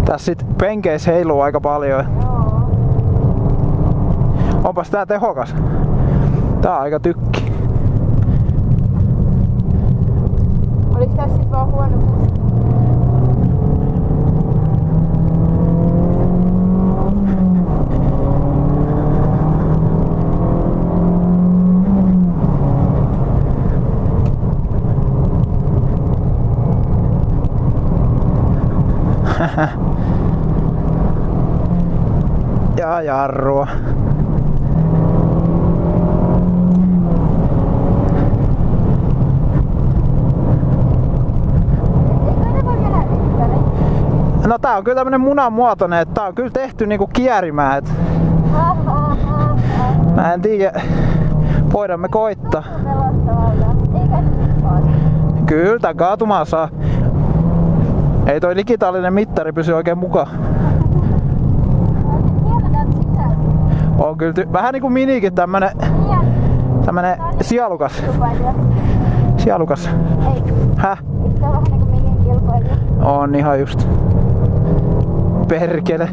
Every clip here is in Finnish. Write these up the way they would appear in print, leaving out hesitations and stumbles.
Tässä sit penkeissä heiluu aika paljon. Onpas tää tehokas. Tää on aika tykki. Oliko tässä sit vaan huono kuski? Ja jarrua. No tää on kyllä tämmönen munan muotoinen, että tää on kyllä tehty niinku kierimään. Mä en tiedä, voidaan me koittaa. Kyllä tän kaatumaan saa. Ei toi digitaalinen mittari pysy oikein mukaan. On kyllä vähän niinku minikin tämmönen sielukas. Sielukas. Ei. Häh? Eikö tää vähän niinku minin kilpailija? On ihan just. Perkele.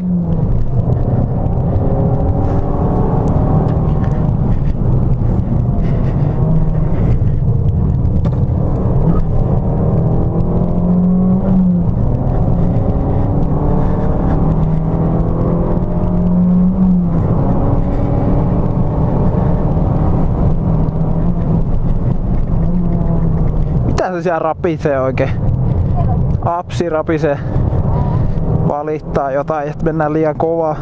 Mitä se siellä rapisee oikein? Apsi rapisee. Valittaa jotain, että mennään liian kovaa.